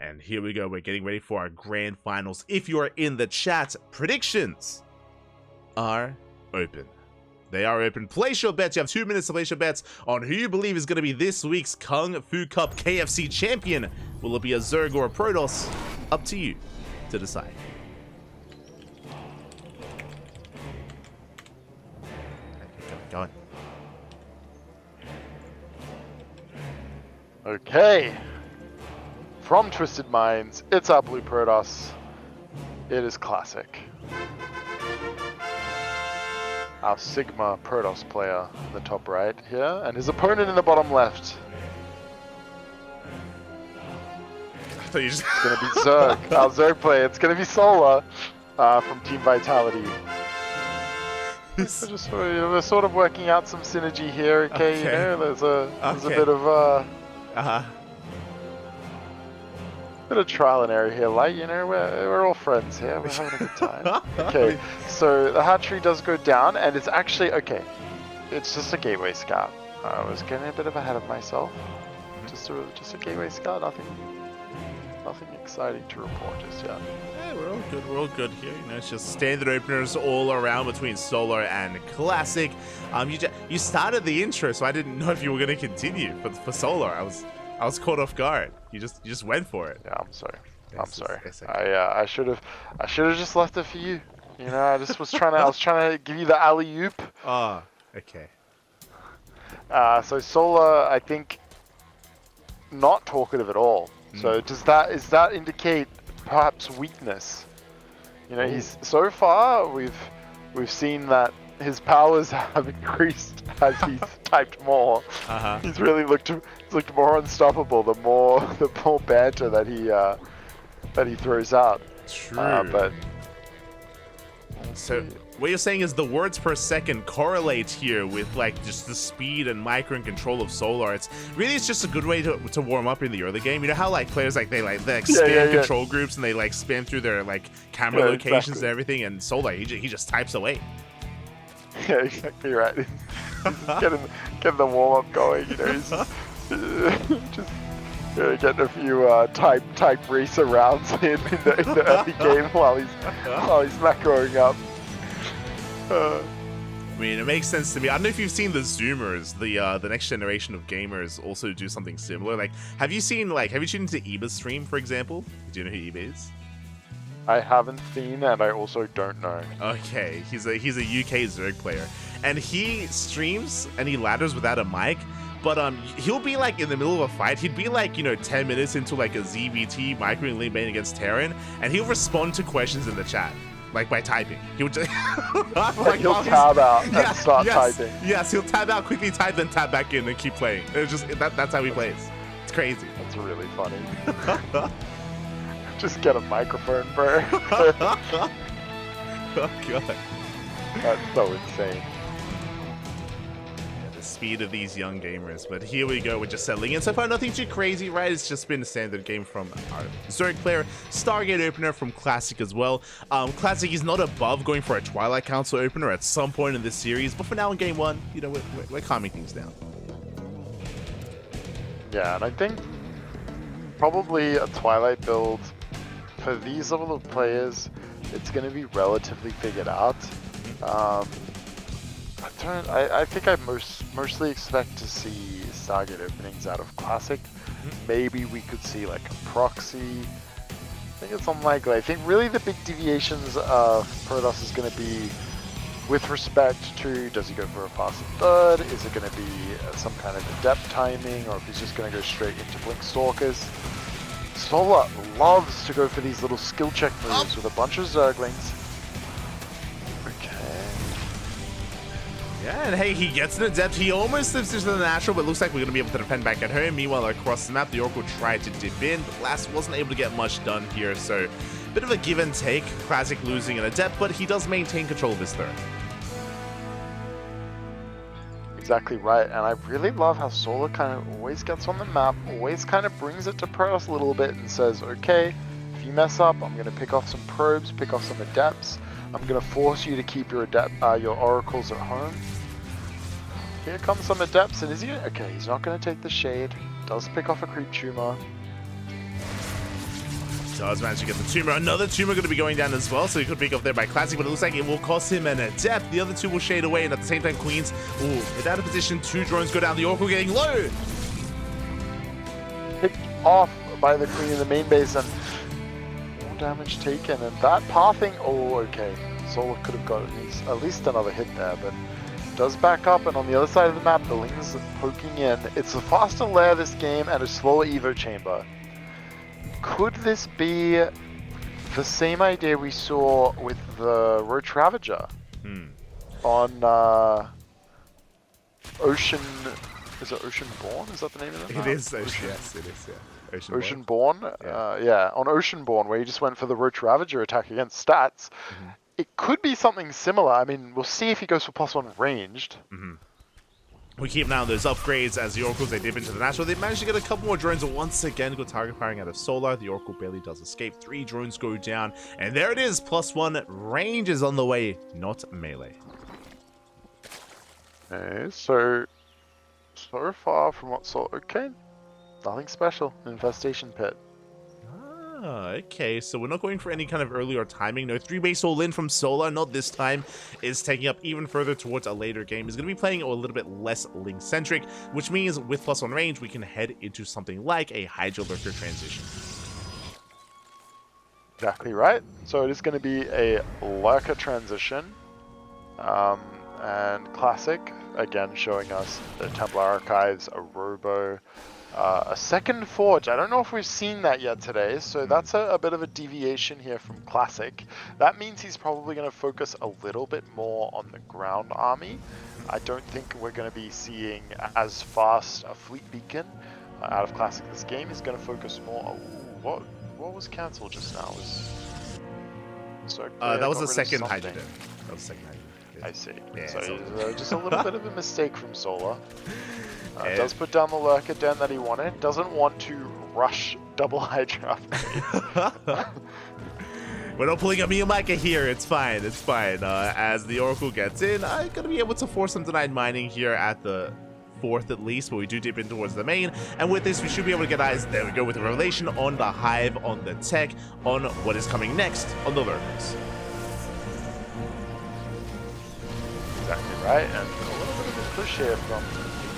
And here we go. We're getting ready for our grand finals. If you are in the chat, predictions are open. They are open. Place your bets. You have 2 minutes to place your bets on who you believe is going to be this week's KungFu Cup KFC champion. Will it be a Zerg or a Protoss? Up to you to decide. Go on. Okay. From Twisted Minds, it's our Blue Protoss. It is classic. Our Sigma Protoss player in the top right here, and his opponent in the bottom left. It's gonna be Zerg, our Zerg player. It's gonna be Solar from Team Vitality. We're sort of working out some synergy here. Okay. You know, there's a bit of bit of trial and error here, like, you know, we're all friends here, we're having a good time. Okay, so the hatchery does go down, and it's actually, okay, it's just a gateway scout. I was getting a bit of ahead of myself. Just a gateway scout, nothing exciting to report just yet. Yeah, we're all good here. You know, it's just standard openers all around between Solar and Classic. You started the intro, so I didn't know if you were going to continue for Solar. I was caught off guard. You just went for it. Yeah, I'm sorry. I'm sorry. I should have just left it for you. You know, I was trying to give you the alley-oop. Oh, okay. So Solar, I think, not talkative at all. So is that indicate perhaps weakness? You know, he's so far we've seen that his powers have increased as he's typed more. He's really looked more unstoppable the more banter that he throws out. True. But so what you're saying is the words per second correlate here with like just the speed and micro and control of Solar. It's just a good way to warm up in the early game. You know how like players they spam control groups and they like spam through their like camera locations and everything, and Solar he just types away. Yeah, exactly right. Getting the warm up going. You know, he's just getting a few type racer rounds in the early game while he's macroing up. I mean, it makes sense to me. I don't know if you've seen the Zoomers, the next generation of gamers, also do something similar. Like, have you tuned into Eba's stream, for example? Do you know who Eba is? I haven't seen, and I also don't know. Okay, he's a UK Zerg player, and he streams and he ladders without a mic. But he'll be like in the middle of a fight. He'd be like 10 minutes into like a ZVT micro and lane bane against Terran, and he'll respond to questions in the chat. Like by typing, he'll just he'll tab out and start typing. Yes, he'll tab out, quickly type, then tab back in and keep playing. It's just that's how he plays. It's crazy. That's really funny. Just get a microphone, bro. Oh god, that's so insane. The speed of these young gamers. But here we go, we're just settling in. So far, nothing too crazy, right? It's just been a standard game from our Zerg player. Stargate opener from Classic as well. Classic is not above going for a Twilight Council opener at some point in this series, but for now in game one, you know, we're calming things down. Yeah, and I think probably a Twilight build for these level of players, it's going to be relatively figured out. I think I mostly expect to see Stargate openings out of Classic. Maybe we could see like a proxy. I think it's unlikely. I think really the big deviations of Protoss is going to be with respect to, does he go for a fast third? Is it going to be some kind of adept timing, or if he's just going to go straight into Blink Stalkers? Solar loves to go for these little skill check moves with a bunch of Zerglings. Yeah, and hey, he gets an adept. He almost slips into the natural, but looks like we're going to be able to defend back at home. Meanwhile, across the map, the Oracle tried to dip in, but Last wasn't able to get much done here, so bit of a give and take. Classic losing an adept, but he does maintain control of his third. Exactly right, and I really love how Solar kind of always gets on the map, always kind of brings it to Protoss a little bit and says, okay, if you mess up, I'm going to pick off some probes, pick off some adepts. I'm going to force you to keep your oracles at home. Here comes some adepts, and is he? Okay, he's not going to take the shade. Does pick off a creep tumor. Does manage to get the tumor. Another tumor going to be going down as well, so he could pick up there by Classic, but it looks like it will cost him an adept. The other two will shade away, and at the same time, Queens will hit out of position. 2 drones go down. The Oracle getting low. Picked off by the Queen in the main base, and more damage taken. And that pathing, oh, okay. Solar could have got at least another hit there, but does back up. And on the other side of the map, the Lings are poking in. It's a faster lair this game and a slower Evo chamber. Could this be the same idea we saw with the Roach Ravager on Ocean? Is it Ocean Born? Is that the name of it? It is Ocean. Yes, it is. Yeah. Ocean Born. Yeah, on Ocean Born, where you just went for the Roach Ravager attack against stats. It could be something similar. I mean, we'll see if he goes for +1 ranged. We keep an eye on those upgrades as the Oracles, they dip into the natural. They managed to get a couple more drones and once again go target firing out of Solar. The Oracle barely does escape. 3 drones go down. And there it is. +1 range is on the way, not melee. Okay, so far from what Solar... Okay, nothing special. Infestation Pit. Okay, so we're not going for any kind of earlier timing. No 3-base all-in from Solar, not this time. Is taking up even further towards a later game. He's going to be playing a little bit less Link-centric, which means with +1 range, we can head into something like a Hydra Lurker transition. Exactly right. So it is going to be a Lurker transition. And Classic, again, showing us the Templar Archives, a Robo, a second Forge. I don't know if we've seen that yet today, so that's a bit of a deviation here from Classic. That means he's probably going to focus a little bit more on the ground army. I don't think we're going to be seeing as fast a Fleet Beacon out of Classic this game. He's going to focus more... Ooh, what was cancelled just now? That was the second Hydra. That was the second Hydra. I see. Yeah, so just a little bit of a mistake from Solar. Does put down the Lurker Den that he wanted. Doesn't want to rush double Hydra upgrades. We're not pulling a Miyamaka here. It's fine. It's fine. As the Oracle gets in, I'm going to be able to force some denied mining here at the 4th at least, but we do dip in towards the main. And with this, we should be able to get eyes. There we go with the Revelation on the Hive, on the Tech, on what is coming next on the Lurkers. Exactly right. And a little bit of a push here from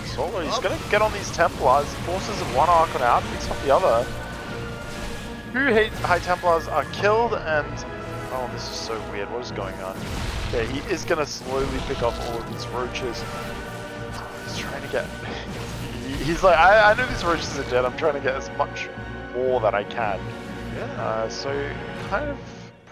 Solar. He's going to get on these Templars. Forces of one Archon out, picks off the other. 2 High Templars are killed, and oh, this is so weird. What is going on? Yeah, he is going to slowly pick off all of these roaches. He's trying to get... He's like, I know these roaches are dead. I'm trying to get as much more that I can. Yeah. So kind of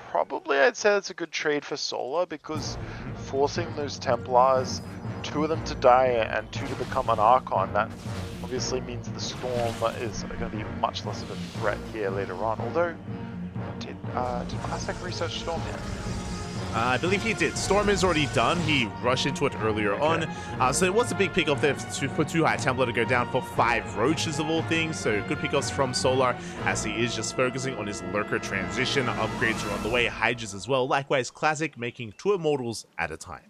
probably I'd say that's a good trade for Solar, because forcing those Templars, 2 of them to die and 2 to become an Archon, that obviously means the Storm is going to be much less of a threat here later on. Although, did Classic research Storm yet? I believe he did. Storm is already done. He rushed into it earlier on. So it was a big pickup there for 2 High Templar to go down for 5 Roaches of all things. So good pickups from Solar as he is just focusing on his Lurker transition. Upgrades are on the way. Hydras as well. Likewise, Classic making 2 Immortals at a time.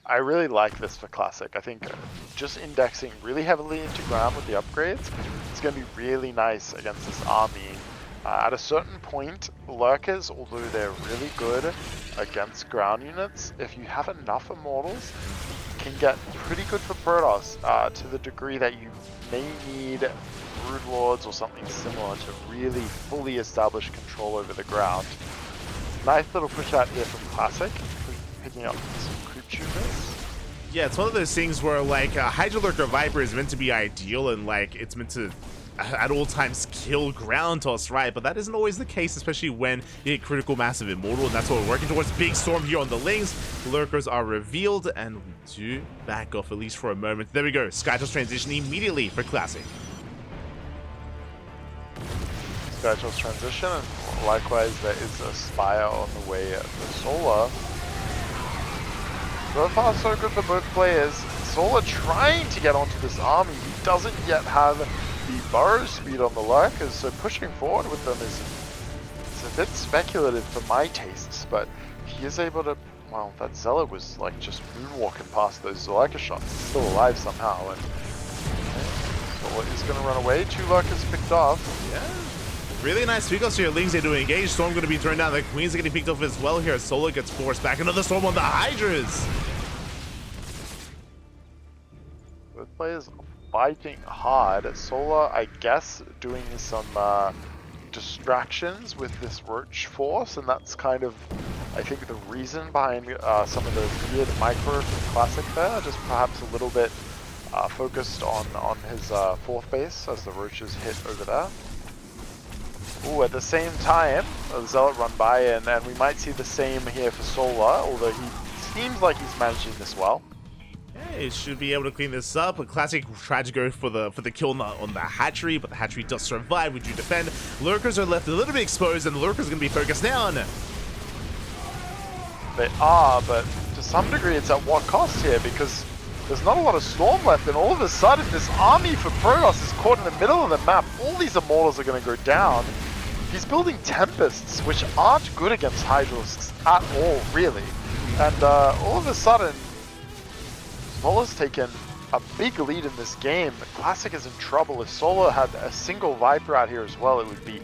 I really like this for Classic. I think just indexing really heavily into ground with the upgrades, it's going to be really nice against this army. At a certain point, Lurkers, although they're really good against ground units, if you have enough Immortals, can get pretty good for Protoss, to the degree that you may need Brood Lords or something similar to really fully establish control over the ground. Nice little push out here from Classic, picking up some creep tumors. Yeah, it's one of those things where, like, Hydra Lurker Viper is meant to be ideal and, like, it's meant to at all times kill ground toss, right? But that isn't always the case, especially when you hit critical massive immortal, and that's what we're working towards. Big storm here on the Lings. Lurkers are revealed, and we do back off at least for a moment. There we go. Skytoss transition immediately for Classic. Skytoss transition, and likewise there is a Spire on the way for Solar. So far so good for both players. Solar trying to get onto this army. He doesn't yet have the burrow speed on the Lurkers, so pushing forward with them is a bit speculative for my tastes, but he is able to... Well, that Zealot was like just moonwalking past those Lurker shots. He's still alive somehow, and is going to run away. 2 lurkers picked off. Yeah. Really nice pickups here. Lings able to engage. Storm going to be thrown down. The Queens are getting picked off as well here. Solar gets forced back. Another Storm on the Hydras. Both players fighting hard. Solar, I guess, doing some distractions with this Roach force, and that's kind of, I think, the reason behind some of the weird micro from Classic there. Just perhaps a little bit focused on his 4th base as the Roaches hit over there. Ooh, at the same time, a Zealot run by, and we might see the same here for Solar, although he seems like he's managing this well. Yeah, he should be able to clean this up. A Classic tried to go for the kill on the hatchery, but the hatchery does survive. We do defend. Lurkers are left a little bit exposed, and the Lurkers are going to be focused down. They are, but to some degree it's at what cost here, because there's not a lot of Storm left, and all of a sudden this army for Protoss is caught in the middle of the map. All these Immortals are going to go down. He's building Tempests, which aren't good against Hydralisks at all, really. And all of a sudden, Solar's taken a big lead in this game. Classic is in trouble. If Solar had a single Viper out here as well, it would be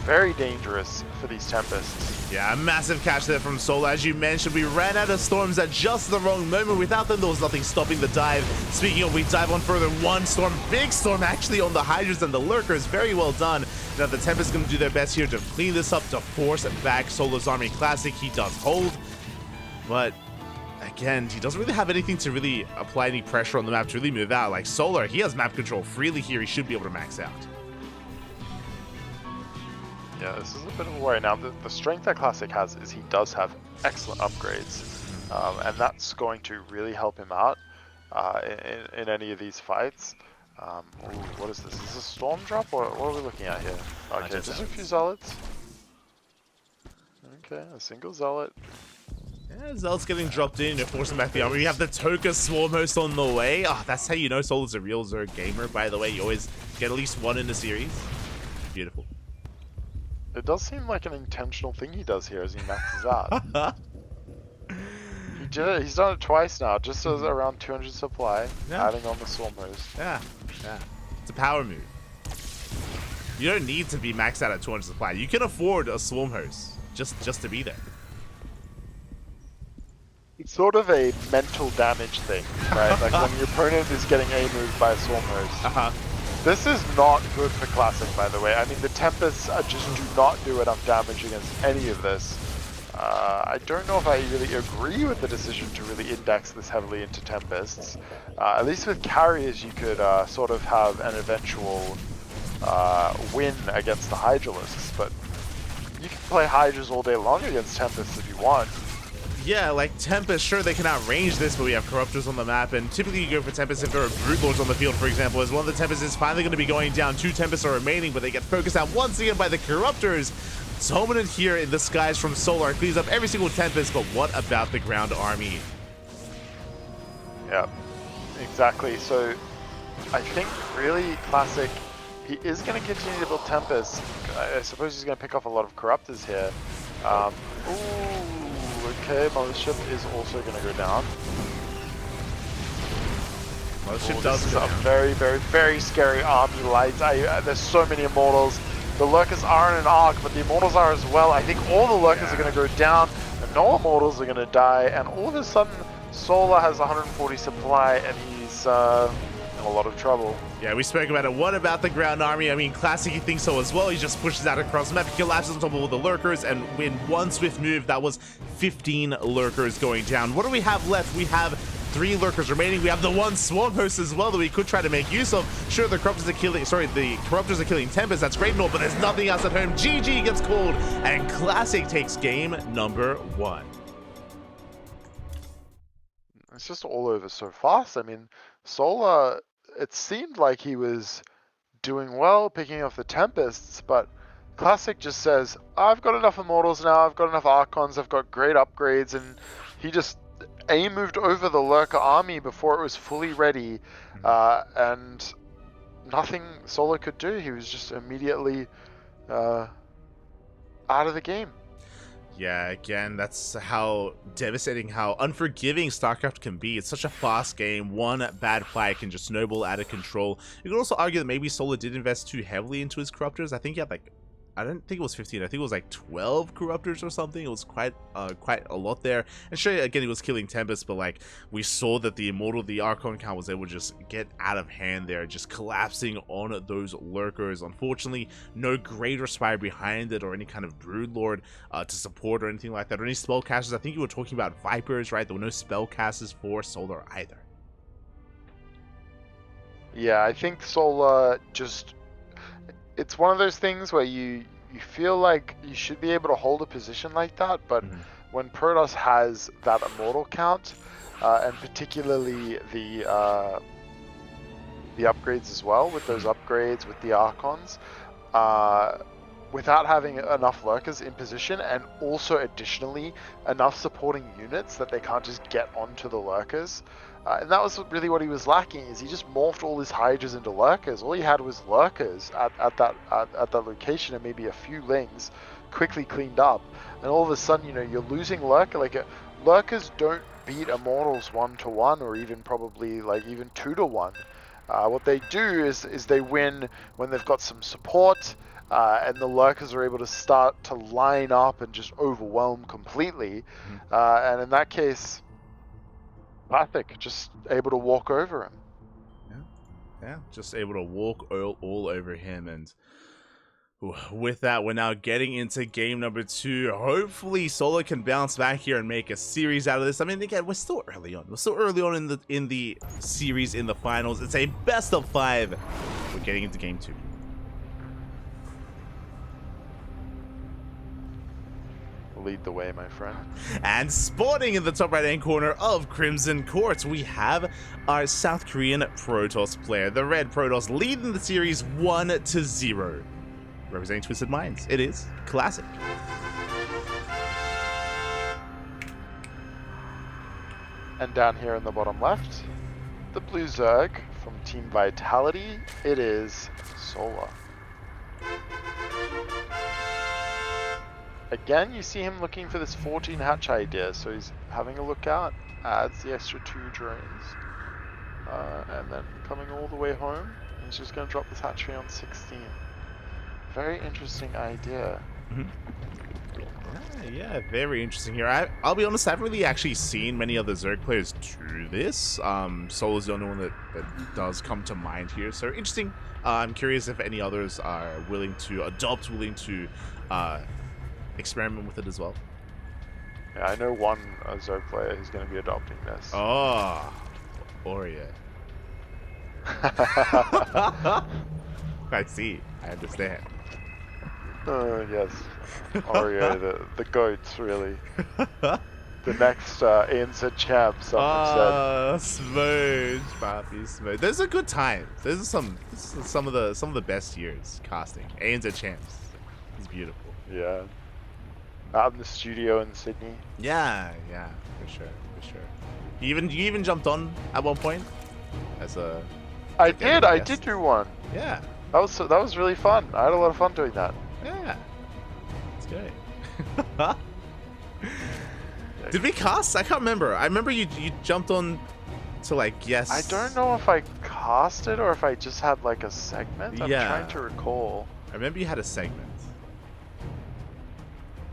very dangerous for these Tempests. Yeah, a massive catch there from Solar. As you mentioned, we ran out of Storms at just the wrong moment. Without them, there was nothing stopping the dive. Speaking of, we dive on further. 1 Storm, big Storm actually on the Hydras and the Lurkers. Very well done. Now the Tempest is going to do their best here to clean this up, to force back Solar's army. Classic, he does hold, but again, he doesn't really have anything to really apply any pressure on the map to really move out. Like Solar, he has map control freely here. He should be able to max out. Yeah, this is a bit of a worry. Now, the strength that Classic has is he does have excellent upgrades, and that's going to really help him out in any of these fights. Ooh, what is this? Is this a Storm drop, or what are we looking at here? Okay, just a few Zealots. Okay, a single Zealot. Yeah, Zealot's getting dropped in, forcing back the army. We have the Toka Swarm Host on the way. Oh, that's how you know Solar's a real Zerg gamer, by the way. You always get at least 1 in the series. Beautiful. It does seem like an intentional thing he does here as he maxes out. He did it. He's done it twice now, just as around 200 supply, adding on the Swarm Host. Yeah. It's a power move. You don't need to be maxed out at 200 supply. You can afford a Swarm Host just to be there. It's sort of a mental damage thing, right? Like when your opponent is getting A-moved by a Swarm Host. This is not good for Classic, by the way. I mean, the Tempests just do not do enough damage against any of this. I don't know if I really agree with the decision to really index this heavily into Tempests. At least with carriers, you could sort of have an eventual win against the Hydralisks, but you can play Hydras all day long against Tempests if you want. Yeah, like Tempest, sure, they can outrange this, but we have Corruptors on the map, and typically you go for Tempest if there are Brute Lords on the field, for example, as one of the Tempests is finally going to be going down. 2 Tempests are remaining, but they get focused out once again by the Corruptors. Dominant here in the skies from Solar, cleans up every single Tempest, but what about the ground army? Yeah, exactly. So I think really Classic, he is going to continue to build Tempest. I suppose he's going to pick off a lot of Corruptors here. Okay, Mothership is also going to go down. Mothership does This is go a down. very, very, very scary army, Lights. There's so many Immortals. The Lurkers are in an arc, but the Immortals are as well. I think all the Lurkers are going to go down, and no Immortals are going to die, and all of a sudden, Solar has 140 supply, and he's in a lot of trouble. Yeah, we spoke about it. What about the ground army? I mean, Classic, he thinks so as well. He just pushes out across the map, he collapses on top of all the Lurkers, and in one swift move, that was 15 Lurkers going down. What do we have left? We have 3 Lurkers remaining. We have the 1 Swarm Host as well that we could try to make use of. Sure, the Corruptors are killing Tempest. That's great and all, but there's nothing else at home. GG gets called, and Classic takes game number 1. It's just all over so fast. I mean, Solar, it seemed like he was doing well picking off the Tempests, but Classic just says, I've got enough Immortals now, I've got enough Archons, I've got great upgrades, and he just A-moved over the Lurker army before it was fully ready, and nothing Solar could do. He was just immediately out of the game. Yeah, again, that's how devastating, how unforgiving StarCraft can be. It's such a fast game. One bad play can just snowball out of control. You could also argue that maybe Solar did invest too heavily into his corruptors. I think he had like, I don't think it was 15. I think it was like 12 corruptors or something. It was quite a lot there. And sure, again, he was killing Tempest, but like we saw that the Immortal, the Archon count was able to just get out of hand there, just collapsing on those lurkers. Unfortunately, no greater spire behind it or any kind of Brood Lord to support or anything like that, or any spellcasters. I think you were talking about Vipers, right? There were no spellcasters for Solar either. Yeah, I think Solar just... It's one of those things where you feel like you should be able to hold a position like that, but when Protoss has that Immortal count, and particularly the upgrades as well, with those upgrades, with the Archons, without having enough lurkers in position, and also additionally enough supporting units that they can't just get onto the lurkers. And that was really what he was lacking, is he just morphed all his Hydras into lurkers. All he had was lurkers at that location, and maybe a few lings quickly cleaned up. And all of a sudden, you know, you're losing lurker. Lurkers don't beat Immortals 1-to-1, or even probably like even 2-to-1. What they do is they win when they've got some support, and the lurkers are able to start to line up and just overwhelm completely. And in that case, Classic, just able to walk over him. Yeah, just able to walk all over him. And with that, we're now getting into game number 2. Hopefully Solar can bounce back here and make a series out of this. I mean, again, we're still early on. We're still early on in the series, in the finals. It's a best of 5. We're getting into game 2. Lead the way, my friend. And spawning in the top right hand corner of Crimson Court, we have our South Korean Protoss player. The red Protoss leading the series 1-0. Representing Twisted Minds. It is classic. And down here in the bottom left, the blue Zerg from Team Vitality. It is Solar. Again, you see him looking for this 14 hatch idea, so he's having a look out, adds the extra 2 drones, and then coming all the way home, he's just going to drop this hatchery on 16. Very interesting idea. Yeah, very interesting here. I'll be honest, I haven't really actually seen many other Zerg players do this. Solar's the only one that does come to mind here, so interesting. I'm curious if any others are willing to adopt, willing to experiment with it as well. Yeah, I know one Zerg player who's going to be adopting this. Oh, Oreo. I see. I understand. Oh, yes. Oreo, the goats, really. The next ANZ champ, some Smooth, Papi, smooth. Those are good times. Those are some of the best years casting. ANZ champs. It's beautiful. Yeah. Out in the studio in Sydney. Yeah, for sure. You even jumped on at one point as a. I did do one. Yeah. That was really fun. I had a lot of fun doing that. Yeah. It's great. Did we cast? I can't remember. I remember you jumped on to like guess. I don't know if I casted or if I just had like a segment. I'm trying to recall. I remember you had a segment.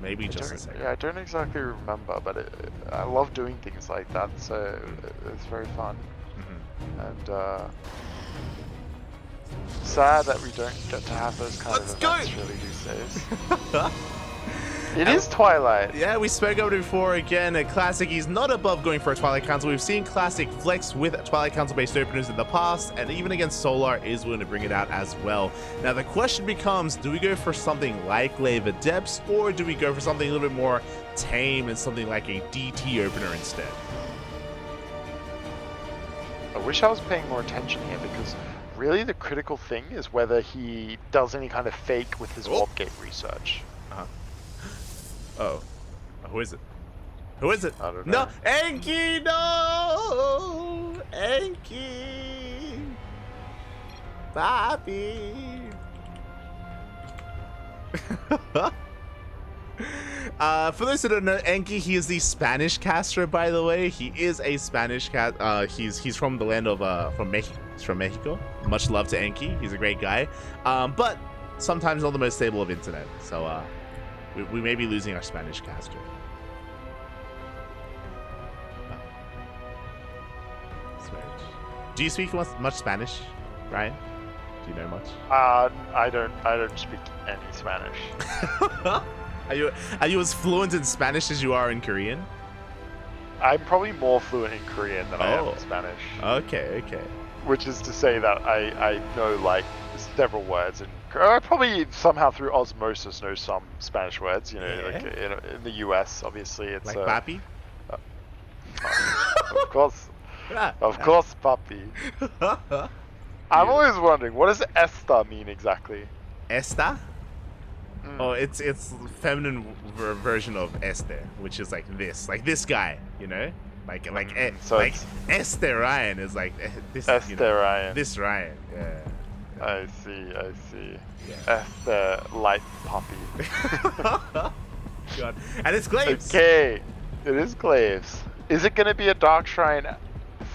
Maybe just a segment. Yeah, I don't exactly remember, but I love doing things like that, so it's very fun. And sad that we don't get to have those kind of events really these days. It is Twilight. Yeah, we spoke about it before. Again, a Classic, he's not above going for a Twilight Council. We've seen Classic flex with Twilight Council-based openers in the past, and even against Solar is willing to bring it out as well. Now, the question becomes, do we go for something like Glaive Adepts, or do we go for something a little bit more tame and something like a DT opener instead? I wish I was paying more attention here, because really the critical thing is whether he does any kind of fake with his warp gate research. Oh, who is it? Who is it? I don't know. No, Enki, no, Enki, Papi. For those who don't know, Enki, he is the Spanish caster, by the way. He is a Spanish cat. He's from the land of from Mexico. He's from Mexico. Much love to Enki. He's a great guy. But sometimes not the most stable of internet. So we may be losing our Spanish caster. Do you speak much Spanish, Ryan? Do you know much? I don't speak any Spanish. Are you as fluent in Spanish as you are in Korean? I'm probably more fluent in Korean than I am in Spanish. Okay. Which is to say that I know like several words, and I probably somehow through osmosis know some Spanish words. You know, like in the US, obviously it's like papi. Of course. Of course, puppy. I'm always wondering, what does esta mean exactly? Esta? Oh, it's feminine version of este, which is like this guy, you know, like Este Ryan is like this. Este Ryan. This Ryan, yeah. I see. Yeah. Este light puppy. God, and it's Glaives. Okay, it is Glaives. Is it going to be a Dark Shrine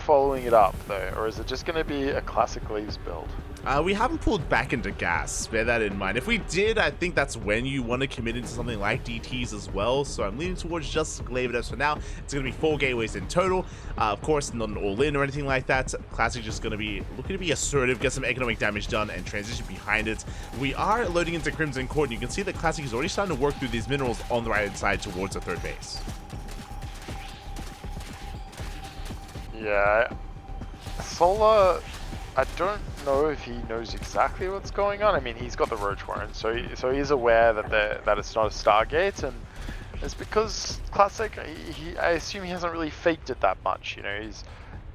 following it up though, or is it just going to be a classic Glaives build? We haven't pulled back into gas, bear that in mind. If we did, I think that's when you want to commit into something like DTs as well, so I'm leaning towards just Glaive Adepts for now. It's going to be 4 gateways in total. Of course, not an all-in or anything like that. Classic just going to be looking to be assertive, get some economic damage done, and transition behind it. We are loading into Crimson Court, and you can see that Classic is already starting to work through these minerals on the right-hand side towards the third base. Yeah, Solar, I don't know if he knows exactly what's going on. I mean, he's got the Roach Warren, so he's aware that it's not a Stargate, and it's because Classic, I assume he hasn't really faked it that much. You know,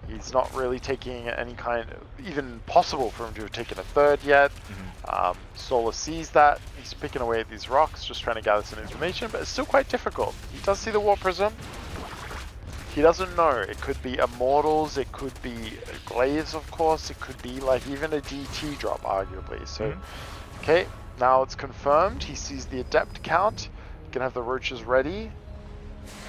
he's not really taking any kind of, even possible for him to have taken a third yet. Solar sees that, he's picking away at these rocks, just trying to gather some information, but it's still quite difficult. He does see the Warp Prism. He doesn't know. It could be Immortals, it could be Glaives, of course, it could be like even a DT drop, arguably. So, okay, now it's confirmed. He sees the Adept count. He can have the Roaches ready.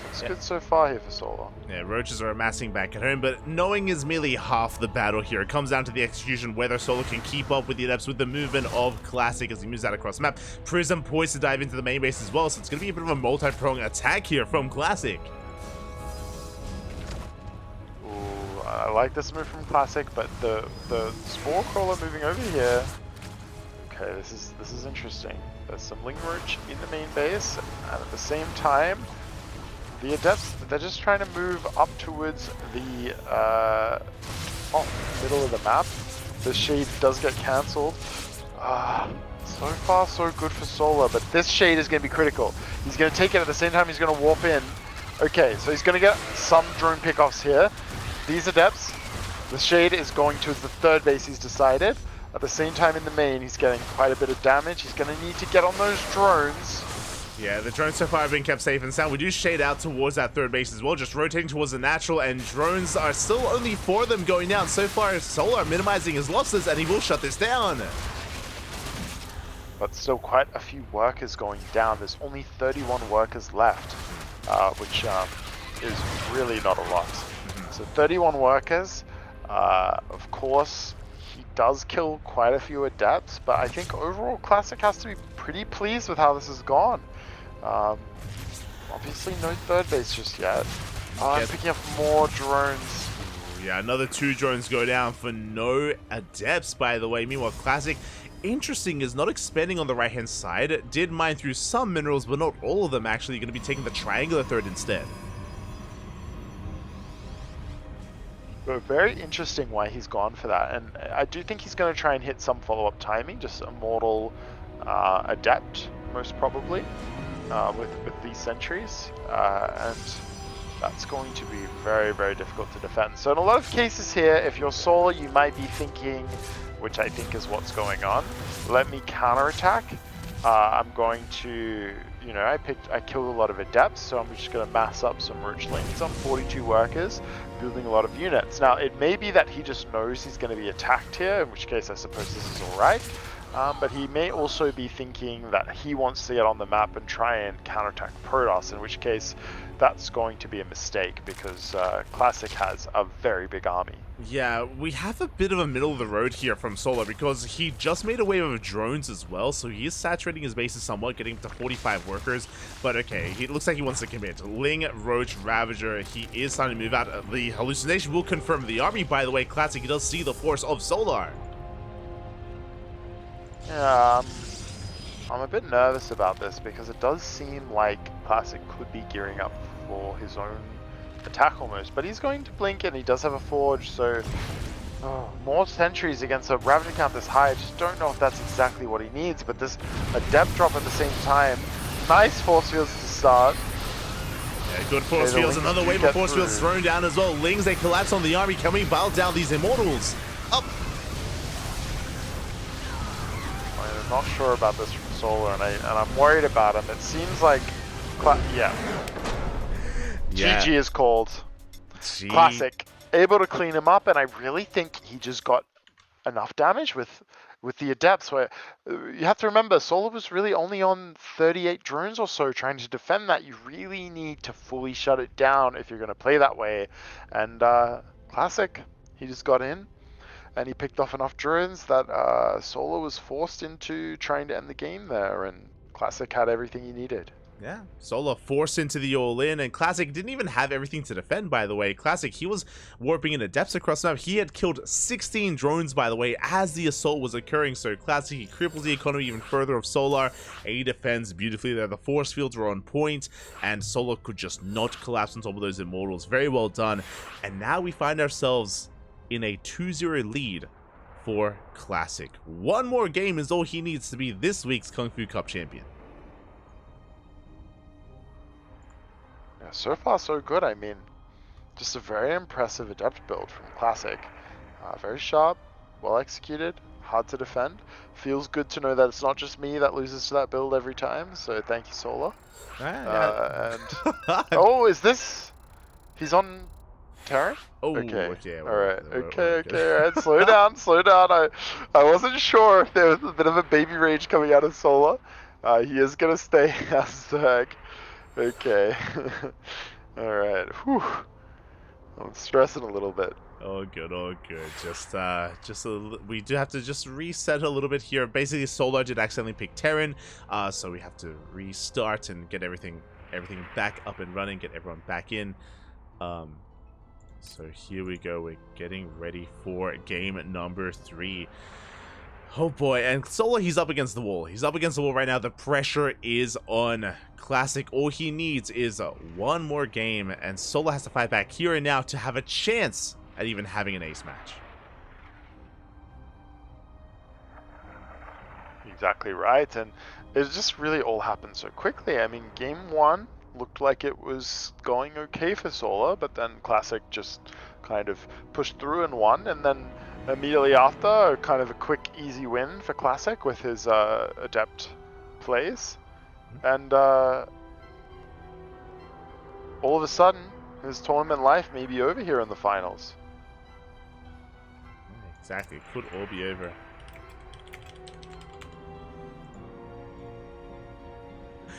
Looks good so far here for Solar. Yeah, Roaches are amassing back at home, but knowing is merely half the battle here. It comes down to the execution, whether Solar can keep up with the Adepts with the movement of Classic as he moves out across the map. Prism poised to dive into the main base as well, so it's going to be a bit of a multi-pronged attack here from Classic. I like this move from Classic, but the Spore Crawler moving over here. Okay, this is interesting. There's some Ling Roach in the main base, and at the same time, the Adepts, they're just trying to move up towards the top middle of the map. The Shade does get cancelled. So far so good for Solar, but this Shade is going to be critical. He's going to take it at the same time he's going to warp in. Okay, so he's going to get some drone pickoffs here. These Adepts, the Shade is going towards the third base, he's decided. At the same time in the main, he's getting quite a bit of damage. He's going to need to get on those drones. Yeah, the drones so far have been kept safe and sound. We do Shade out towards that third base as well, just rotating towards the natural, and drones are still only 4 of them going down. So far, Solar minimizing his losses, and he will shut this down. But still quite a few workers going down. There's only 31 workers left, which is really not a lot. So 31 workers, of course, he does kill quite a few Adepts, but I think overall Classic has to be pretty pleased with how this has gone. Obviously no third base just yet. I'm picking up more drones. Yeah, another 2 drones go down for no Adepts, by the way. Meanwhile, Classic, interesting, is not expanding on the right-hand side. It did mine through some minerals, but not all of them actually. Going to be taking the triangular third instead. But very interesting why he's gone for that, and I do think he's going to try and hit some follow-up timing, just Immortal Adept, most probably, with these sentries, and that's going to be very, very difficult to defend. So in a lot of cases here, if you're Solar, you might be thinking, which I think is what's going on, let me counterattack. I'm going to, you know, I killed a lot of Adepts, so I'm just going to mass up some Roachlings on 42 workers, building a lot of units. Now, it may be that he just knows he's going to be attacked here, in which case I suppose this is alright. But he may also be thinking that he wants to get on the map and try and counterattack Protoss, in which case that's going to be a mistake because Classic has a very big army. Yeah, we have a bit of a middle of the road here from Solar because he just made a wave of drones as well, so he is saturating his bases somewhat, getting to 45 workers. But okay, it looks like he wants to commit. Ling, Roach, Ravager, he is starting to move out. The hallucination will confirm the army, by the way. Classic, he does see the force of Solar. Yeah, I'm a bit nervous about this because it does seem like Classic could be gearing up for his own attack almost, but he's going to blink and he does have a forge, so more sentries against a Ravager count this high. I just don't know if that's exactly what he needs, but there's a depth drop at the same time. Nice force fields to start. Yeah, good force fields, another wave of force fields thrown down as well. Lings, they collapse on the army. Can we bow down these Immortals? Up! I'm not sure about this from Solar, and I'm worried about him. It seems like, GG is called. Classic, able to clean him up, and I really think he just got enough damage with the Adepts. Where you have to remember, Solar was really only on 38 drones or so trying to defend that. You really need to fully shut it down if you're going to play that way. And Classic, he just got in, and he picked off enough drones that Solar was forced into trying to end the game there, and Classic had everything he needed. Yeah, Solar forced into the all-in, and Classic didn't even have everything to defend, by the way. Classic, he was warping in Adepts across the map. He had killed 16 drones, by the way, as the assault was occurring. So Classic, he cripples the economy even further of Solar. He defends beautifully there. The force fields were on point, and Solar could just not collapse on top of those Immortals. Very well done. And now we find ourselves in a 2-0 lead for Classic. One more game is all he needs to be this week's KungFu Cup champion. Yeah, so far so good. I mean, just a very impressive Adept build from Classic. Very sharp, well executed, hard to defend. Feels good to know that it's not just me that loses to that build every time, so thank you, Solar. Oh, is this... He's on Terran? Oh, okay. yeah. Alright, alright, slow down, slow down. I wasn't sure if there was a bit of a baby rage coming out of Solar. He is gonna stay as Zerg. Okay. Alright. Whew. I'm stressing a little bit. Oh good, oh good. We do have to just reset a little bit here. Basically, Solar did accidentally pick Terran, so we have to restart and get everything back up and running, get everyone back in. So here we go. We're getting ready for game number 3. Oh boy, and Solar, he's up against the wall. He's up against the wall right now. The pressure is on. Classic, all he needs is one more game, and Solar has to fight back here and now to have a chance at even having an ace match. Exactly right, and it just really all happened so quickly. I mean, game 1 looked like it was going okay for Solar, but then Classic just kind of pushed through and won, and then immediately after, kind of a quick, easy win for Classic with his Adept plays. And all of a sudden, his tournament life may be over here in the finals. Exactly, it could all be over.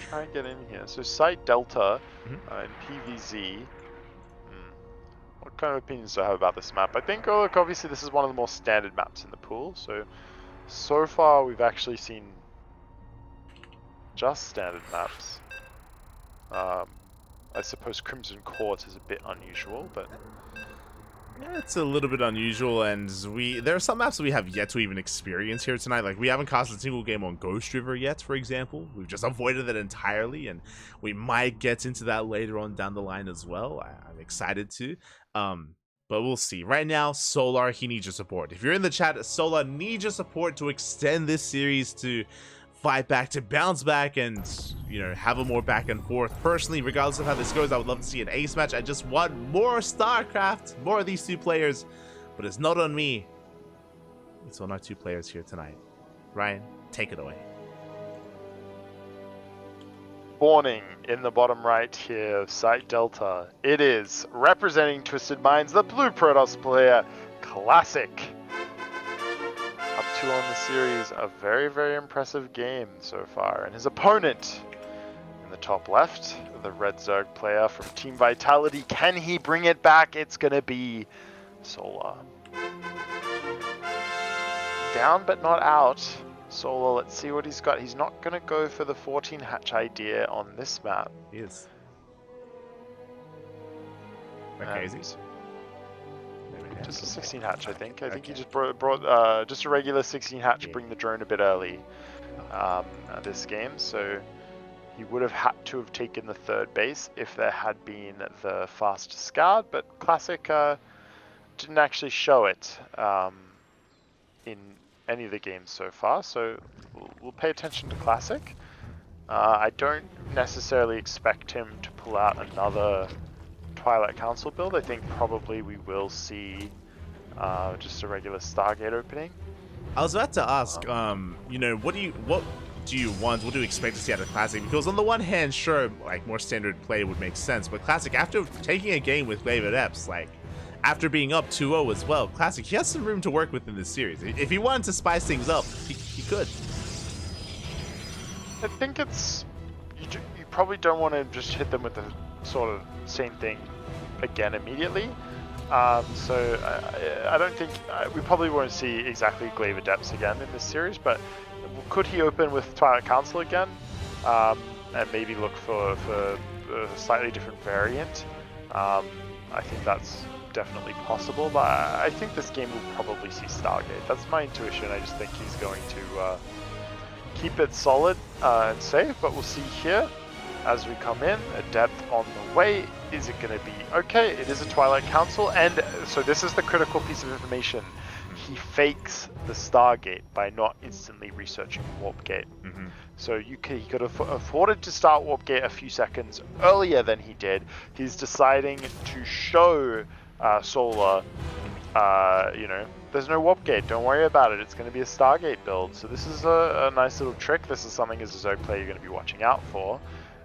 Try and get in here. So Site Delta in PvZ. What kind of opinions do I have about this map? I think, look, obviously this is one of the more standard maps in the pool. So far we've actually seen just standard maps. I suppose Crimson Court is a bit unusual, but... Yeah, it's a little bit unusual, and there are some maps that we have yet to even experience here tonight. Like, we haven't cast a single game on Ghost River yet, for example. We've just avoided that entirely, and we might get into that later on down the line as well. I'm excited to. But we'll see. Right now, Solar, he needs your support. If you're in the chat, Solar needs your support to extend this series, to fight back, to bounce back, and, you know, have a more back and forth. Personally, regardless of how this goes, I would love to see an ace match. I just want more StarCraft, more of these two players, but it's not on me. It's on our two players here tonight. Ryan, take it away. Spawning in the bottom right here of Site Delta, it is representing Twisted Minds, the blue Protoss player, Classic. Up 2 on the series. A very, very impressive game so far. And his opponent in the top left, the Red Zerg player from Team Vitality. Can he bring it back? It's going to be Solar. Down but not out. Solar, let's see what he's got. He's not going to go for the 14 hatch idea on this map. He is. Okay, easy. Just a 16 hatch, I think. I think he just brought just a regular 16 hatch, bring the drone a bit early this game. So he would have had to have taken the 3rd base if there had been the fast scout, but Classic didn't actually show it in any of the games so far. So we'll pay attention to Classic. I don't necessarily expect him to pull out another Twilight Council build. I think probably we will see just a regular Stargate opening. I was about to ask, you know, what do you want? What do you expect to see out of Classic? Because on the one hand, sure, like more standard play would make sense, but Classic, after taking a game with Glaive Adepts, like after being up 2-0 as well, Classic, he has some room to work with in this series. If he wanted to spice things up, he could. I think it's you probably don't want to just hit them with the sort of same thing again immediately. So I don't think we probably won't see exactly Glaive Adepts again in this series, but could he open with Twilight Council again and maybe look for a slightly different variant? I think that's definitely possible, but I think this game will probably see Stargate. That's my intuition. I just think he's going to keep it solid and safe, but we'll see here as we come in. Adept on the way. Is it going to be okay? It is a Twilight Council, and so this is the critical piece of information. He fakes the Stargate by not instantly researching Warp Gate. So he could have afforded to start Warp Gate a few seconds earlier than he did. He's deciding to show Solar, you know, there's no Warp Gate, don't worry about it, it's going to be a Stargate build. So this is a nice little trick. This is something as a Zerg player you're going to be watching out for.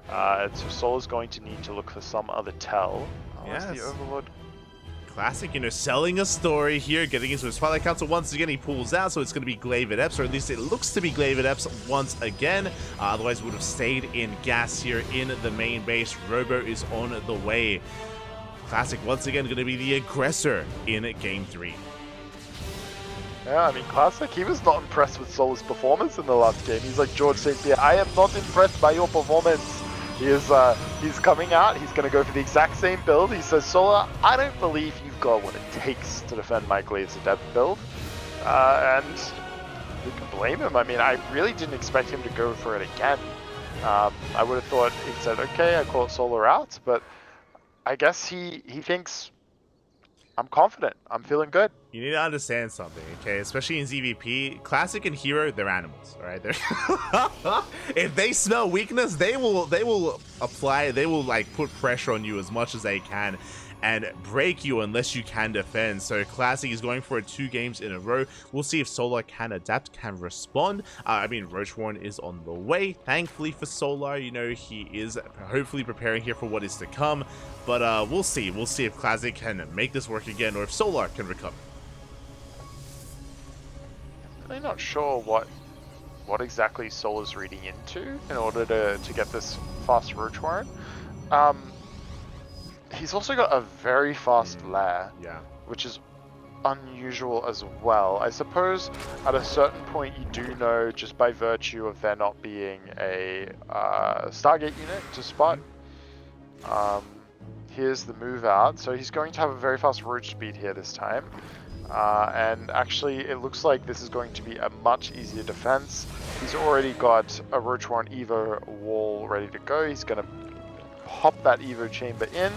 So Solar's going to need to look for some other tell. Yes. The Overlord. Classic, you know, selling a story here, getting into his Twilight Council. Once again, he pulls out, so it's going to be Glaive Adepts, or at least it looks to be Glaive Adepts once again. Otherwise, would have stayed in gas here in the main base. Robo is on the way. Classic, once again, going to be the aggressor in Game 3. Yeah, I mean, Classic, he was not impressed with Solar's performance in the last game. He's like George St. Pierre, I am not impressed by your performance. He's coming out, he's going to go for the exact same build. He says, Solar, I don't believe you've got what it takes to defend my Glaive's Adept build. And who can blame him? I mean, I really didn't expect him to go for it again. I would have thought he said, okay, I call it Solar out, but I guess he thinks, I'm confident, I'm feeling good. You need to understand something, okay? Especially in ZVP, Classic and Hero, they're animals, all right? If they smell weakness, they will apply, they will like put pressure on you as much as they can and break you unless you can defend. So Classic is going for it 2 games in a row. We'll see if Solar can adapt, can respond. I mean, Roachwarren is on the way. Thankfully for Solar, you know, he is hopefully preparing here for what is to come. But we'll see. We'll see if Classic can make this work again or if Solar can recover. I'm not sure what exactly Solar's reading into in order to get this fast Roachwarren. He's also got a very fast lair, which is unusual as well. I suppose at a certain point you do know, just by virtue of there not being a Stargate unit to spot. Here's the move out, so he's going to have a very fast roach speed here this time. And actually it looks like this is going to be a much easier defense. He's already got a Roachwarren Evo wall ready to go. He's going to pop that Evo chamber in.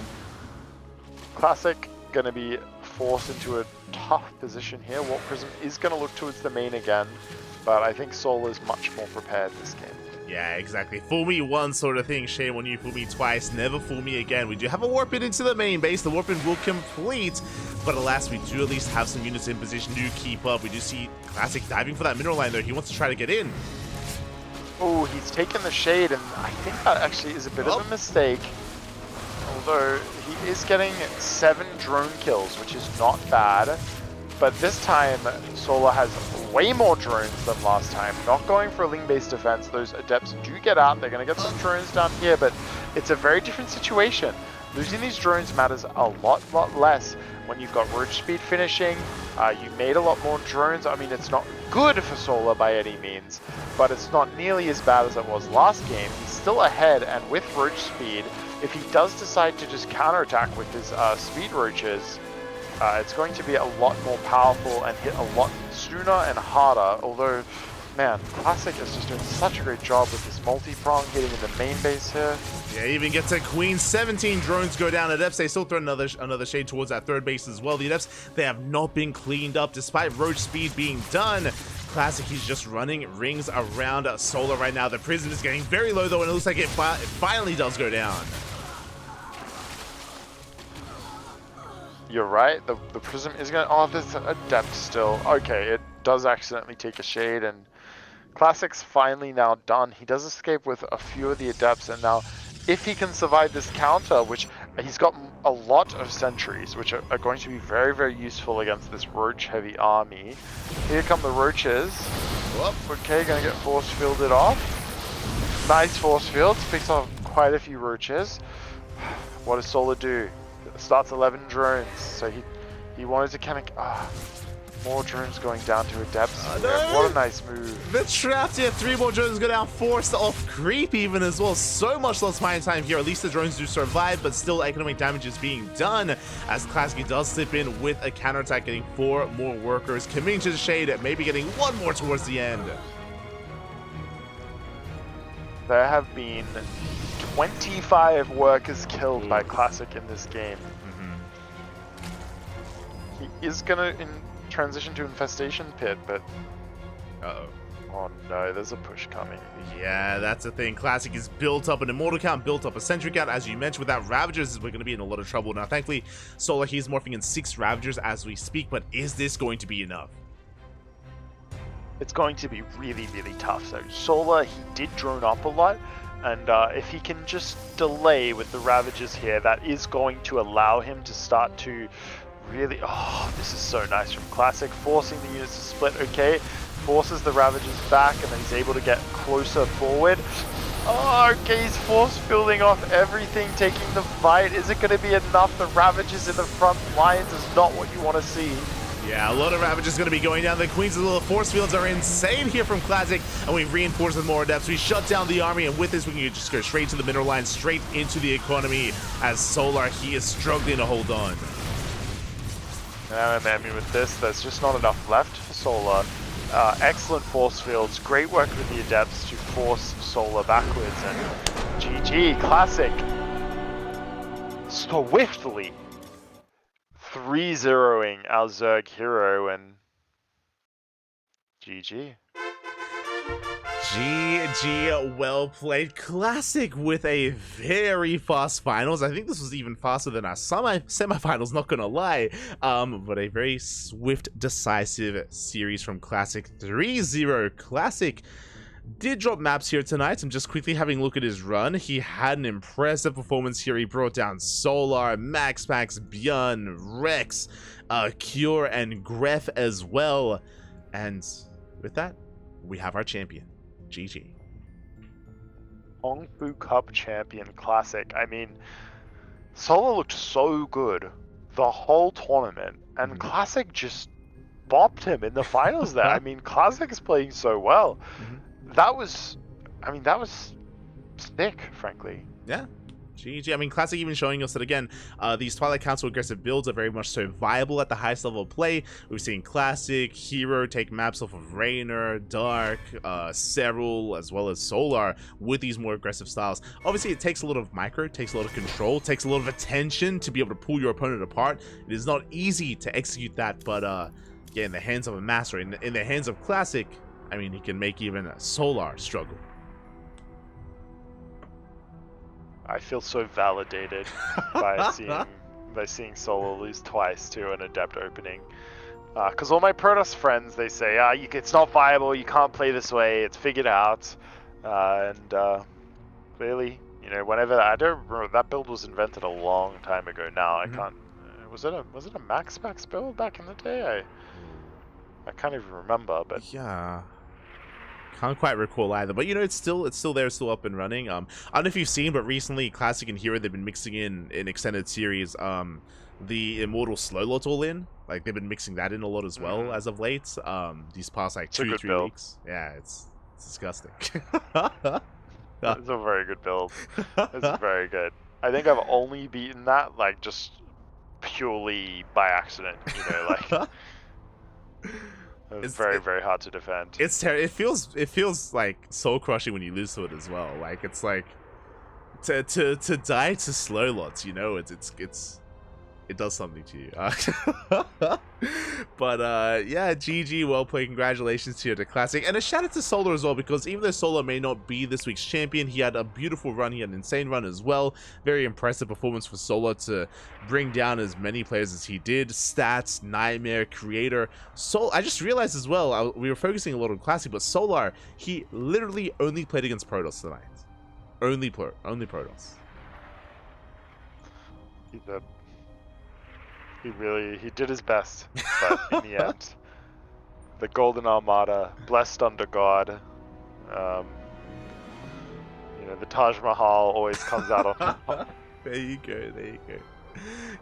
Classic going to be forced into a tough position here. Warp Prism is going to look towards the main again, but I think Solar is much more prepared this game. Yeah, exactly. Fool me once sort of thing. Shame on you. Fool me twice. Never fool me again. We do have a warp in into the main base. The warp in will complete, but alas, we do at least have some units in position to keep up. We do see Classic diving for that mineral line, though. He wants to try to get in. Oh, he's taken the shade, and I think that actually is a bit of a mistake. Although he is getting 7 drone kills, which is not bad. But this time, Solar has way more drones than last time. Not going for a link-based defense. Those Adepts do get out. They're going to get some drones down here, but it's a very different situation. Losing these drones matters a lot less when you've got Roach Speed finishing. You made a lot more drones. I mean, it's not good for Solar by any means, but it's not nearly as bad as it was last game. He's still ahead, and with Roach Speed, if he does decide to just counterattack with his Speed Roaches, it's going to be a lot more powerful and hit a lot sooner and harder, although, man, Classic is just doing such a great job with this multi-prong hitting in the main base here. Yeah, even gets a Queen. 17 drones go down. Adepts, they still throw another shade towards that third base as well. The Adepts, they have not been cleaned up despite Roach Speed being done. Classic, he's just running rings around Solar right now. The Prism is getting very low though, and it looks like it finally does go down. You're right, the Prism is going to... Oh, there's a Adept still. Okay, it does accidentally take a shade, and Classic's finally now done. He does escape with a few of the Adepts, and now if he can survive this counter, which he's got a lot of sentries, which are going to be very, very useful against this Roach-heavy army. Here come the Roaches. Whoop, okay, going to get force fielded off. Nice force fields, picks off quite a few Roaches. What does Solar do? Starts 11 drones, so he wanted to kind of... more drones going down to Adepts. No. What a nice move. The trapped here, 3 more drones go down, forced off creep even as well. So much less mine time here. At least the drones do survive, but still economic damage is being done as Classic does slip in with a counterattack, getting 4 more workers, committing to the shade, maybe getting 1 more towards the end. There have been 25 workers killed by Classic in this game. He is gonna transition to Infestation Pit, but... Uh-oh. Oh no, there's a push coming. Yeah, that's the thing. Classic is built up an Immortal count, built up a Sentry count. As you mentioned, without Ravagers, we're going to be in a lot of trouble. Now, thankfully, Solar, he's morphing in 6 Ravagers as we speak, but is this going to be enough? It's going to be really, really tough. So Solar, he did drone up a lot, and if he can just delay with the Ravagers here, that is going to allow him to start to really... Oh, this is so nice from Classic, forcing the units to split. Okay, forces the Ravagers back, and then he's able to get closer forward. Oh, okay, he's force fielding off everything, taking the fight. Is it going to be enough? The Ravagers in the front lines is not what you want to see. Yeah, a lot of Ravagers going to be going down. The Queen's little force fields are insane here from Classic, and we've reinforced with more Adepts. We shut down the army, and with this, we can just go straight to the mineral line, straight into the economy, as Solar, he is struggling to hold on. I mean, with this, there's just not enough left for Solar. Excellent force fields, great work with the Adepts to force Solar backwards, and GG, Classic swiftly 3-0ing our Zerg hero, and GG. GG, well played. Classic with a very fast finals. I think this was even faster than our semifinals, not gonna lie. But a very swift, decisive series from Classic. 3-0. Classic did drop maps here tonight. I'm just quickly having a look at his run. He had an impressive performance here. He brought down Solar, Max, Björn, Rex, Cure, and Gref as well. And with that, we have our champion. GG. KungFu Cup champion Classic. I mean, Solar looked so good the whole tournament, and Classic just bopped him in the finals there. I mean, Classic is playing so well. That was sick, frankly. Yeah. GG. I mean, Classic even showing us that, again, these Twilight Council aggressive builds are very much so viable at the highest level of play. We've seen Classic, Hero take maps off of Raynor, Dark, Serral, as well as Solar with these more aggressive styles. Obviously, it takes a lot of micro, takes a lot of control, takes a lot of attention to be able to pull your opponent apart. It is not easy to execute that, but yeah, in the hands of a master, in the hands of Classic, I mean, he can make even Solar struggle. I feel so validated by seeing Solar lose twice to an Adept opening. Because all my Protoss friends, they say, it's not viable, you can't play this way, it's figured out. Clearly, you know, whenever, I don't remember, that build was invented a long time ago now. I can't, was it a Max build back in the day? I can't even remember, but Yeah. Can't quite recall either, but you know, it's still there, still up and running. I don't know if you've seen, but recently Classic and Hero, they've been mixing in extended series, the Immortal Slow Lot all in. Like they've been mixing that in a lot as well as of late. These past like it's a good 2-3 build. weeks. Yeah, it's disgusting. It's a very good build. It's very good. I think I've only beaten that like just purely by accident. You know, like it's very hard to defend. It feels like soul crushing when you lose to it as well. Like it's like to die to slow lots. You know, it does something to you. But yeah, GG, well played. Congratulations to you, the Classic, and a shout out to Solar as well, because even though Solar may not be this week's champion, he had a beautiful run. He had an insane run as well. Very impressive performance for Solar to bring down as many players as he did. Stats, Nightmare, Creator. I just realized as well, we were focusing a lot on Classic, but Solar, he literally only played against Protoss tonight. Only Protoss. He did his best, but in the end, the Golden Armada, blessed under God, you know, the Taj Mahal always comes out on top. There you go.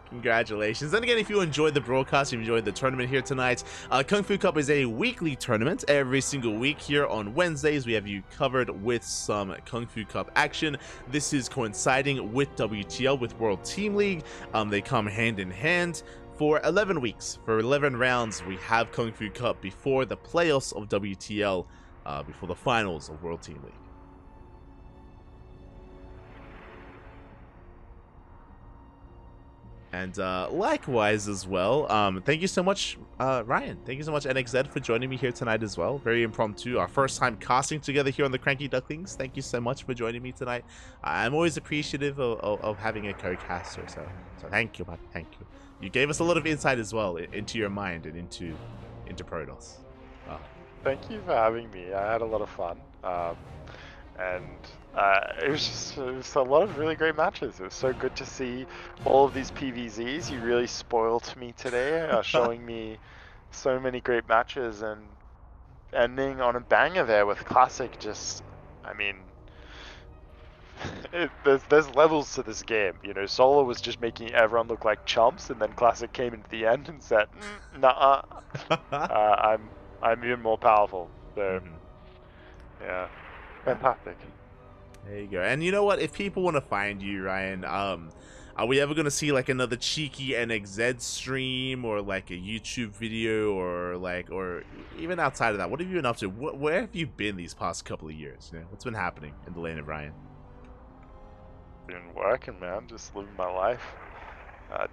Congratulations. And again, if you enjoyed the broadcast, you enjoyed the tournament here tonight, KungFu Cup is a weekly tournament. Every single week here on Wednesdays, we have you covered with some KungFu Cup action. This is coinciding with WTL, with World Team League. They come hand in hand. For 11 weeks, for 11 rounds, we have KungFu Cup before the playoffs of WTL, before the finals of World Team League. And likewise as well, thank you so much, Ryan. Thank you so much, NXZ, for joining me here tonight as well. Very impromptu. Our first time casting together here on the CranKy Ducklings. Thank you so much for joining me tonight. I'm always appreciative of having a co-caster, so thank you, man. Thank you. You gave us a lot of insight as well into your mind and into Protoss. Thank you for having me. I had a lot of fun. And it was a lot of really great matches. It was so good to see all of these PvZs. You really spoiled me today, showing me so many great matches and ending on a banger there with Classic. Just, I mean, there's levels to this game. You know, Solo was just making everyone look like chumps, and then Classic came into the end and said, "Nah, I'm even more powerful." So, yeah. Fantastic. There you go. And you know what? If people want to find you, Ryan, are we ever going to see like another cheeky NXZ stream or like a YouTube video or even outside of that? What have you been up to? Where have you been these past couple of years? You know, what's been happening in the lane of Ryan? Been working, man. Just living my life.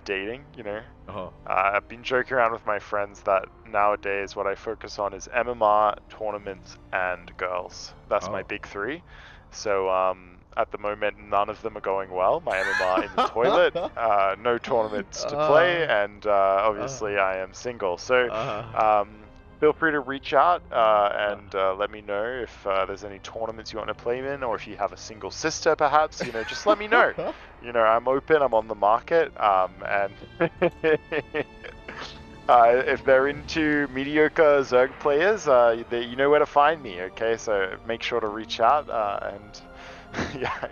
Dating, you know. Oh. I've been joking around with my friends that nowadays what I focus on is MMR, tournaments, and girls. That's my big three. So at the moment, none of them are going well. My MMR in the toilet, no tournaments to play, and obviously I am single. So feel free to reach out and let me know if there's any tournaments you want to play in, or if you have a single sister, perhaps. You know, just let me know. You know, I'm open. I'm on the market, and if they're into mediocre Zerg players, you know where to find me. Okay, so make sure to reach out and. Yeah,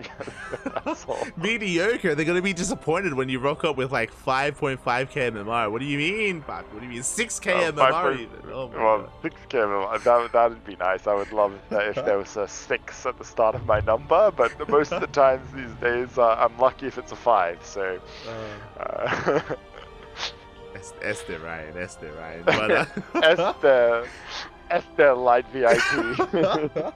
that's all. Mediocre. They're gonna be disappointed when you rock up with like 5.5k MMR. What do you mean, Buck? What do you mean 6k MMR even? Oh my God. 6k MMR. That'd be nice. I would love that if there was a 6 at the start of my number, but most of the times these days, I'm lucky if it's a 5. So. Esther Ryan. But, Esther Light VIP.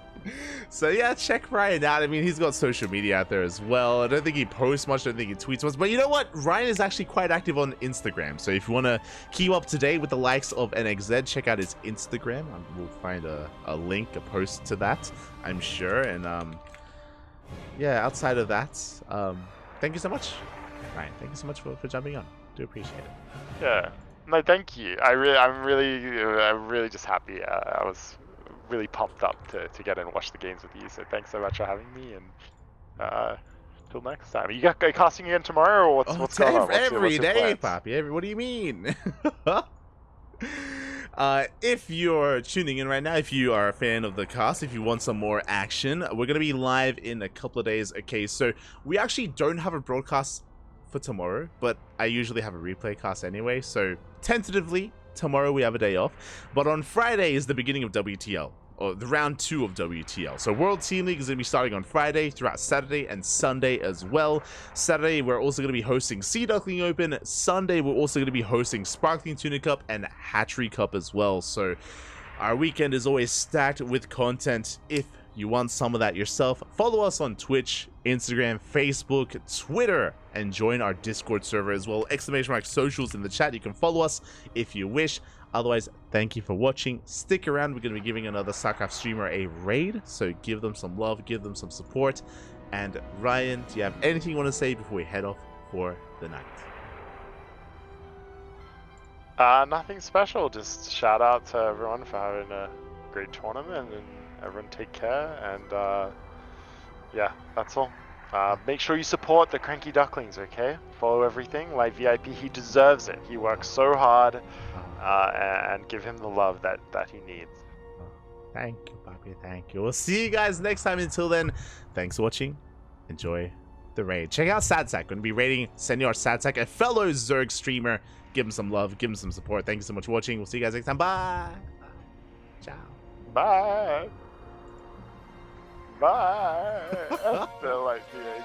So yeah, check Ryan out. I mean, he's got social media out there as well. I don't think he posts much, I don't think he tweets much, but you know what? Ryan is actually quite active on Instagram. So if you want to keep up to date with the likes of NXZ, check out his Instagram. We'll find a link, a post to that, I'm sure. And yeah, outside of that, thank you so much, Ryan. Thank you so much for jumping on. Do appreciate it. Yeah. No, thank you. I'm really just happy. I was really pumped up to get and watch the games with you. So thanks so much for having me, and till next time. Are you casting again tomorrow, or what's going on? Every day, Poppy. What do you mean? If you're tuning in right now, if you are a fan of the cast, if you want some more action, we're going to be live in a couple of days. Okay, so we actually don't have a broadcast for tomorrow, but I usually have a replay cast anyway, so tentatively tomorrow we have a day off. But on Friday is the beginning of WTL, or the round 2 of WTL. So World Team League is going to be starting on Friday, throughout Saturday and Sunday as well. Saturday we're also going to be hosting Sea Duckling Open. Sunday we're also going to be hosting Sparkling Tuna Cup and Hatchery Cup as well. So our weekend is always stacked with content. If you want some of that yourself, follow us on Twitch, Instagram, Facebook, Twitter, and join our Discord server as well. !socials in the chat. You can follow us if you wish. Otherwise, thank you for watching. Stick around. We're going to be giving another StarCraft streamer a raid, so give them some love, give them some support. And Ryan, do you have anything you want to say before we head off for the night? Nothing special. Just shout out to everyone for having a great tournament, and everyone take care. And yeah, that's all. Make sure you support the CranKy Ducklings, okay? Follow everything. Like VIP, he deserves it. He works so hard, and give him the love that he needs. Thank you, Bobby. Thank you. We'll see you guys next time. Until then, thanks for watching. Enjoy the raid. Check out Sadsack. Going to be raiding Senor Sadsack, a fellow Zerg streamer. Give him some love. Give him some support. Thank you so much for watching. We'll see you guys next time. Bye. Ciao. Bye. Bye. They're like the